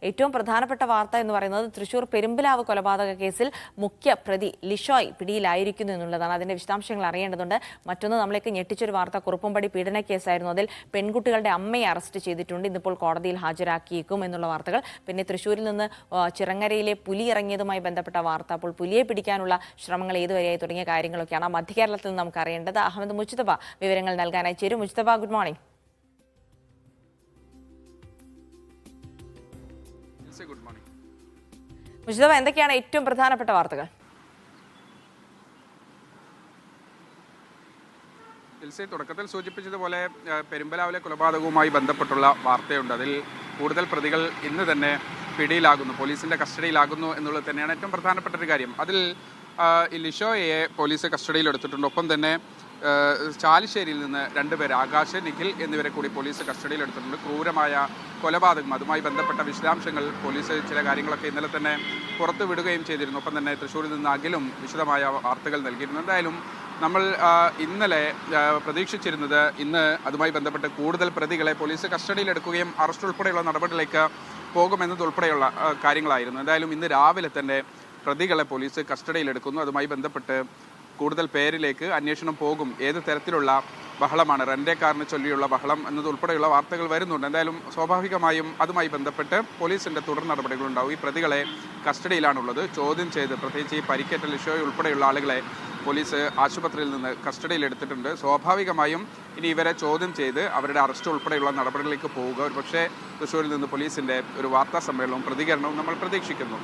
ഏറ്റവും പ്രധാനപ്പെട്ട വാർത്ത എന്ന് പറയുന്നത് തൃശൂർ പെരുമ്പിലാവ് കൊലപാതക കേസിൽ മുഖ്യ പ്രതി ലിഷോയ് പിടിയിലായിരിക്കുന്നു എന്നുള്ളതാണ്. അതിന്റെ വിശദാംശങ്ങൾ അറിയേണ്ടതുണ്ട്. മറ്റൊന്ന് നമ്മളേക്ക് ഞെട്ടിച്ചൊരു വാർത്ത, കുറുപ്പുംപടി പീഡന കേസായിരുന്നു. അതിൽ പെൺകുട്ടികളുടെ അമ്മയെ അറസ്റ്റ് ചെയ്തിട്ടുണ്ട്. ഇന്നിപ്പോൾ കോടതിയിൽ ഹാജരാക്കിയേക്കും എന്നുള്ള വാർത്തകൾ. പിന്നെ തൃശൂരിൽ നിന്ന് ചിറങ്ങരയിലെ പുലി ഇറങ്ങിയതുമായി ബന്ധപ്പെട്ട വാർത്ത, അപ്പോൾ പുലിയെ പിടിക്കാനുള്ള ശ്രമങ്ങൾ ഏതുവരെയായി തുടങ്ങിയ കാര്യങ്ങളൊക്കെയാണ് മധ്യകേരളത്തിൽ നിന്ന് നമുക്ക് അറിയേണ്ടത്. അഹമ്മദ് മുജ്തബ വിവരങ്ങൾ നൽകാനായി ചേരും. Mojtaba, good morning. മുജ്തബ, എന്തൊക്കെയാണ് ഏറ്റവും പ്രധാനപ്പെട്ട വാർത്തകൾ? തുടക്കത്തിൽ സൂചിപ്പിച്ചതുപോലെ പെരുമ്പലാവിലെ കൊലപാതകവുമായി ബന്ധപ്പെട്ടുള്ള വാർത്തയുണ്ട്. അതിൽ കൂടുതൽ പ്രതികൾ ഇന്ന് തന്നെ പിടിയിലാകുന്നു, പോലീസിന്റെ കസ്റ്റഡിയിലാകുന്നു എന്നുള്ളത് തന്നെയാണ് ഏറ്റവും പ്രധാനപ്പെട്ട ഒരു കാര്യം. അതിൽ ലിഷോയെ പോലീസ് കസ്റ്റഡിയിലെടുത്തിട്ടുണ്ട്. ഒപ്പം തന്നെ ചാലിശ്ശേരിയിൽ നിന്ന് 2 പേർ, ആകാശ്, നിഖിൽ എന്നിവരെ കൂടി പോലീസ് കസ്റ്റഡിയിലെടുത്തിട്ടുണ്ട്. ക്രൂരമായ കൊലപാതകം, അതുമായി ബന്ധപ്പെട്ട വിശദാംശങ്ങൾ പോലീസ് ചില കാര്യങ്ങളൊക്കെ ഇന്നലെ തന്നെ പുറത്തു വിടുകയും ചെയ്തിരുന്നു. ഒപ്പം തന്നെ തൃശ്ശൂരിൽ നിന്ന് അഖിലും വിശദമായ വാർത്തകൾ നൽകിയിരുന്നു. എന്തായാലും നമ്മൾ ഇന്നലെ പ്രതീക്ഷിച്ചിരുന്നത് ഇന്ന് അതുമായി ബന്ധപ്പെട്ട് കൂടുതൽ പ്രതികളെ പോലീസ് കസ്റ്റഡിയിലെടുക്കുകയും അറസ്റ്റ് ഉൾപ്പെടെയുള്ള നടപടികളിലേക്ക് പോകുമെന്നതുൾപ്പെടെയുള്ള കാര്യങ്ങളായിരുന്നു. എന്തായാലും ഇന്ന് രാവിലെ തന്നെ പ്രതികളെ പോലീസ് കസ്റ്റഡിയിലെടുക്കുന്നു. അതുമായി ബന്ധപ്പെട്ട് കൂടുതൽ പേരിലേക്ക് അന്വേഷണം പോകും. ഏത് തരത്തിലുള്ള ബഹളമാണ്, റെൻ്റെ കാറിന് ചൊല്ലിയുള്ള ബഹളം എന്നതുൾപ്പെടെയുള്ള വാർത്തകൾ വരുന്നുണ്ട്. എന്തായാലും സ്വാഭാവികമായും അതുമായി ബന്ധപ്പെട്ട് പോലീസിൻ്റെ തുടർ നടപടികളുണ്ടാവും. ഈ പ്രതികളെ കസ്റ്റഡിയിലാണുള്ളത്. ചോദ്യം ചെയ്ത്, പ്രത്യേകിച്ച് ഈ പരിക്കേറ്റ ലിഷോയ് ഉൾപ്പെടെയുള്ള ആളുകളെ പോലീസ് ആശുപത്രിയിൽ നിന്ന് കസ്റ്റഡിയിലെടുത്തിട്ടുണ്ട്. സ്വാഭാവികമായും ഇനി ഇവരെ ചോദ്യം ചെയ്ത് അവരുടെ അറസ്റ്റ് ഉൾപ്പെടെയുള്ള നടപടികളിലേക്ക് പോവുക. ഒരു പക്ഷേ തൃശ്ശൂരിൽ നിന്ന് പോലീസിൻ്റെ ഒരു വാർത്താ സമ്മേളനവും പ്രതികരണവും നമ്മൾ പ്രതീക്ഷിക്കുന്നു.